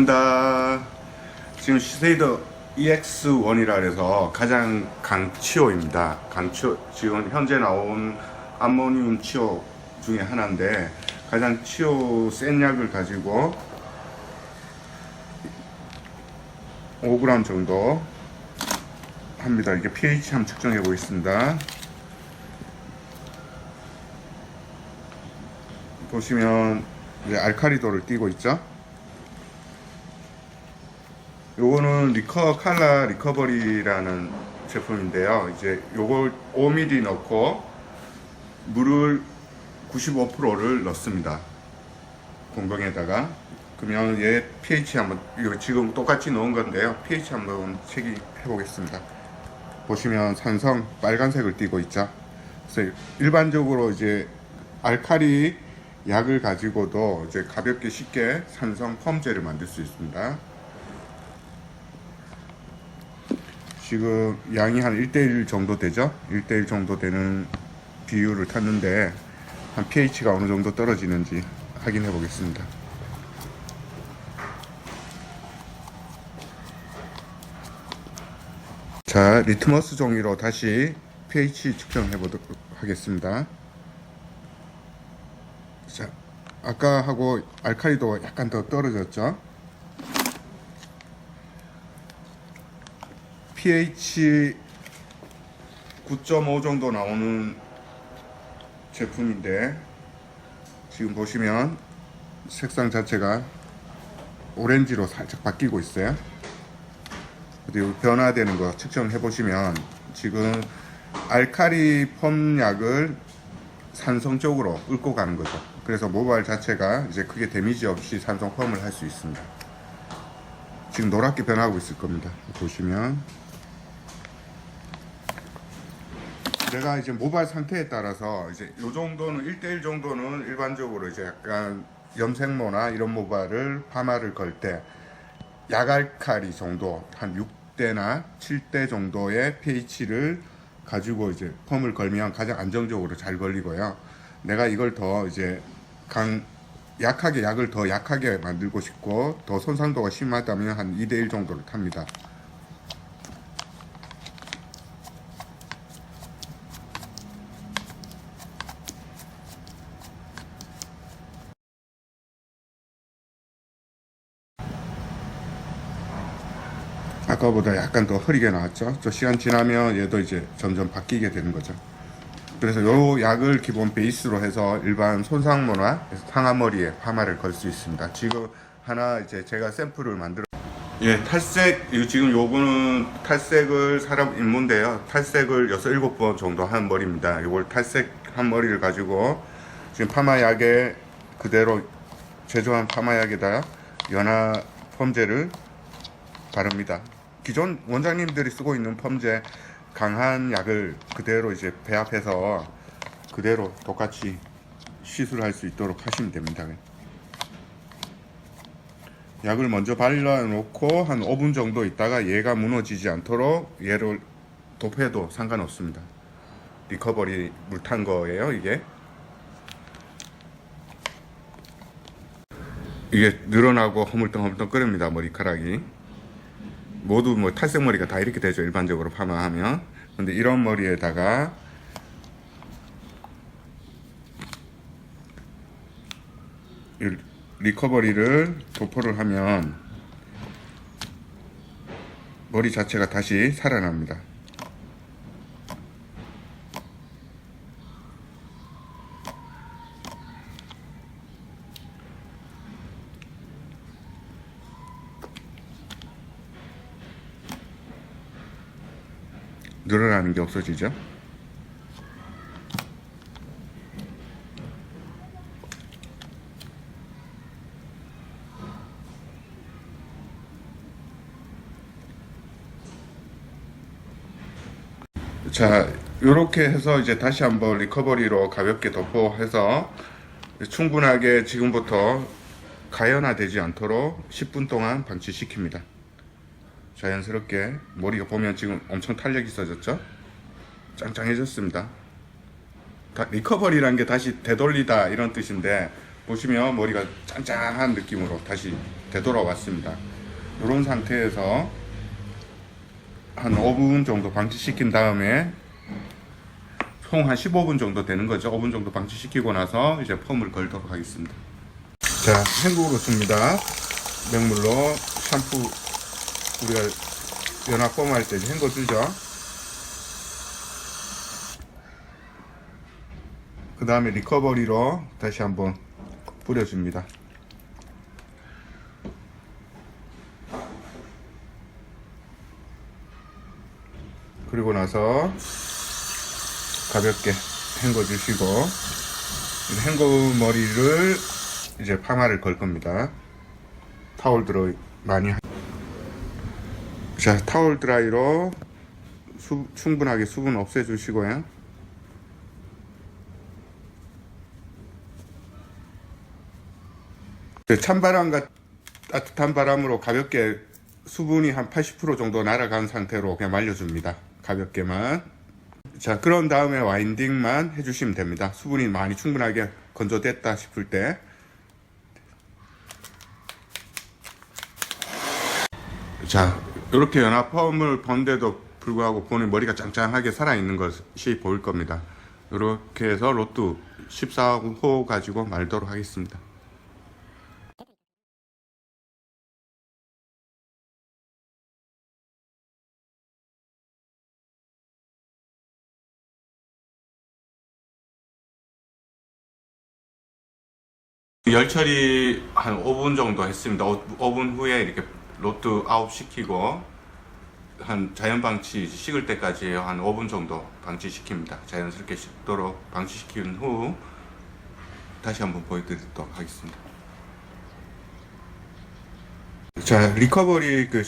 반갑습니다. 지금 시세이더 EX1이라 해서 가장 강치호입니다. 강치호, 지금 현재 나온 암모늄 치호 중에 하나인데 가장 치호 센 약을 가지고 5g 정도 합니다. 이게 pH 한번 측정해 보겠습니다. 보시면 이제 알카리도를 띄고 있죠. 요거는 칼라 리커버리라는 제품인데요. 이제 요걸 5ml 넣고 물을 95%를 넣습니다. 공병에다가. 그러면 얘 pH 한번, 이거 지금 똑같이 넣은 건데요. pH 한번 체크해 보겠습니다. 보시면 산성 빨간색을 띄고 있죠. 그래서 일반적으로 이제 알칼리 약을 가지고도 이제 가볍게 쉽게 산성 펌제를 만들 수 있습니다. 지금 양이 한 1:1 정도 되죠? 1:1 정도 되는 비율을 탔는데 한 pH가 어느 정도 떨어지는지 확인해 보겠습니다. 자, 리트머스 종이로 다시 pH 측정해 보도록 하겠습니다. 자, 아까하고 알칼리도가 약간 더 떨어졌죠? pH 9.5 정도 나오는 제품인데 지금 보시면 색상 자체가 오렌지로 살짝 바뀌고 있어요. 그리고 변화되는 거 측정해 보시면 지금 알칼리 펌 약을 산성 쪽으로 읊고 가는 거죠. 그래서 모발 자체가 이제 크게 데미지 없이 산성 펌을 할 수 있습니다. 지금 노랗게 변하고 있을 겁니다. 보시면 내가 이제 모발 상태에 따라서 이제 요 정도는 1:1 정도는 일반적으로 이제 약간 염색모나 이런 모발을 파마를 걸 때 약알칼리 정도 한 6대나 7대 정도의 pH를 가지고 이제 펌을 걸면 가장 안정적으로 잘 걸리고요. 내가 이걸 더 이제 약하게 약을 더 약하게 만들고 싶고 더 손상도가 심하다면 한 2:1 정도를 탑니다. 아까보다 약간 더 흐리게 나왔죠. 저 시간 지나면 얘도 이제 점점 바뀌게 되는 거죠. 그래서 요 약을 기본 베이스로 해서 일반 손상모나 상아머리에 파마를 걸 수 있습니다. 지금 하나 이제 제가 샘플을 만들어 탈색, 지금 요거는 탈색을 사람 입문데요. 탈색을 6, 7번 정도 한 머리입니다. 요걸 탈색한 머리를 가지고 지금 파마약에 그대로 제조한 파마약에다 연화 펌제를 바릅니다. 기존 원장님들이 쓰고 있는 펌제 강한 약을 그대로 이제 배합해서 그대로 똑같이 시술할 수 있도록 하시면 됩니다. 약을 먼저 발라 놓고 한 5분 정도 있다가 얘가 무너지지 않도록 얘를 도포해도 상관없습니다. 리커버리 물 탄 거예요. 이게 늘어나고 허물덩허물덩 끓입니다. 머리카락이 모두 뭐 탈색 머리가 다 이렇게 되죠. 일반적으로 파마하면. 근데 이런 머리에다가 리커버리를 도포를 하면 머리 자체가 다시 살아납니다. 늘어나는 게 없어지죠. 자, 요렇게 해서 이제 다시 한번 리커버리로 가볍게 도포해서 충분하게 지금부터 가연화되지 않도록 10분 동안 방치시킵니다. 자연스럽게 머리가 보면 지금 엄청 탄력이 있어졌죠? 짱짱해졌습니다. 리커버리라는 게 다시 되돌리다 이런 뜻인데 보시면 머리가 짱짱한 느낌으로 다시 되돌아왔습니다. 이런 상태에서 한 5분 정도 방치시킨 다음에 총 한 15분 정도 되는 거죠. 5분 정도 방치시키고 나서 이제 펌을 걸도록 하겠습니다. 자, 헹구고 씁니다. 맹물로 샴푸 우리가 연화 펌 할 때 헹궈 주죠. 그 다음에 리커버리로 다시 한번 뿌려줍니다. 그리고 나서 가볍게 헹궈 주시고 헹궈 머리를 이제 파마를 걸 겁니다. 타월 드라이 많이 자, 타월 드라이로 충분하게 수분 없애 주시고요. 찬바람과 따뜻한 바람으로 가볍게 수분이 한 80% 정도 날아간 상태로 그냥 말려줍니다. 가볍게만. 자, 그런 다음에 와인딩만 해주시면 됩니다. 수분이 많이 충분하게 건조됐다 싶을 때. 자, 이렇게 연화 펌을 번데도 불구하고 본인 머리가 짱짱하게 살아있는 것이 보일 겁니다. 이렇게 해서 로또 14호 가지고 말도록 하겠습니다. 열 처리 한 5분 정도 했습니다. 5분 후에 이렇게 로트 아웃 시키고 한 자연 방치 식을 때까지 한 5분 정도 방치시킵니다. 자연스럽게 식도록 방치시킨 후 다시 한번 보여드리도록 하겠습니다. 자, 리커버리 그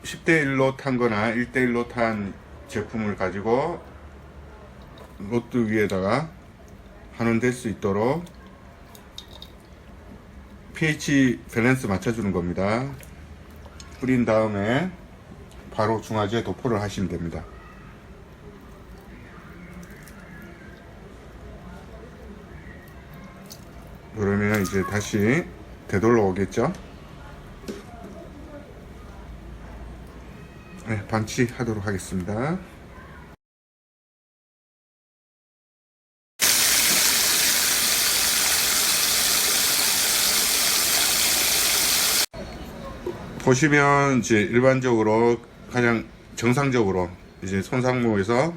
10대1로 탄 거나 1대1로 탄 제품을 가지고 로트 위에다가 환원될 수 있도록 pH 밸런스 맞춰주는 겁니다. 뿌린 다음에 바로 중화제에 도포를 하시면 됩니다. 그러면 이제 다시 되돌려 오겠죠? 네, 방치하도록 하겠습니다. 보시면 이제 일반적으로 가장 정상적으로 이제 손상모에서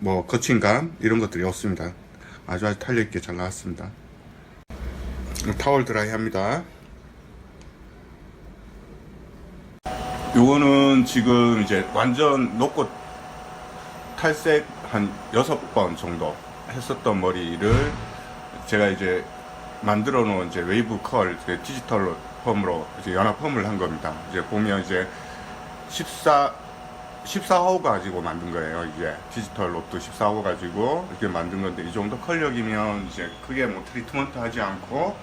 뭐 거친감 이런 것들이 없습니다. 아주 탄력 있게 잘 나왔습니다. 타월 드라이 합니다. 요거는 지금 이제 완전 녹고 탈색 한 6번 정도 했었던 머리를 제가 이제 만들어 놓은 이제 웨이브 컬 디지털 펌으로 이제 연화 펌을 한 겁니다. 이제 보면 이제 14호 가지고 만든 거예요. 이제 디지털 로또 14호 가지고 이렇게 만든 건데, 이 정도 컬력이면 이제 크게 뭐 트리트먼트 하지 않고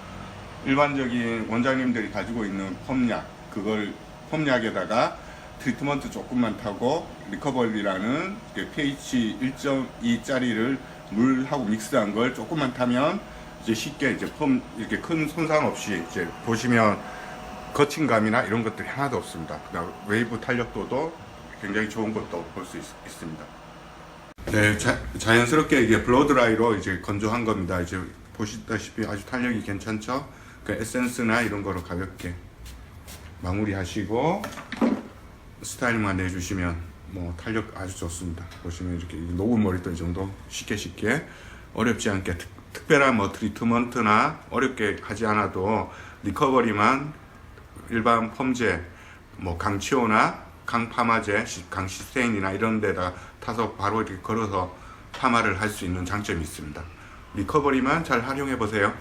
일반적인 원장님들이 가지고 있는 펌약, 그걸 펌약에다가 트리트먼트 조금만 타고 리커버리라는 pH 1.2짜리를 물하고 믹스한 걸 조금만 타면 이제 쉽게 이제 펌 이렇게 큰 손상 없이 이제 보시면 거친감이나 이런 것들이 하나도 없습니다. 그다음 웨이브 탄력도도 굉장히 좋은 것도 볼 수 있습니다. 네, 자연스럽게 이게 블러드라이로 이제 건조한 겁니다. 이제 보시다시피 아주 탄력이 괜찮죠? 그 에센스나 이런 거로 가볍게 마무리하시고 스타일만 내주시면 뭐 탄력 아주 좋습니다. 보시면 이렇게 녹은 머리도 이 정도 쉽게 어렵지 않게 특별한 뭐 트리트먼트나 어렵게 하지 않아도 리커버리만 일반 펌제, 뭐 강치오나 강파마제, 강시스테인이나 이런 데다 타서 바로 이렇게 걸어서 파마를 할 수 있는 장점이 있습니다. 리커버리만 잘 활용해 보세요.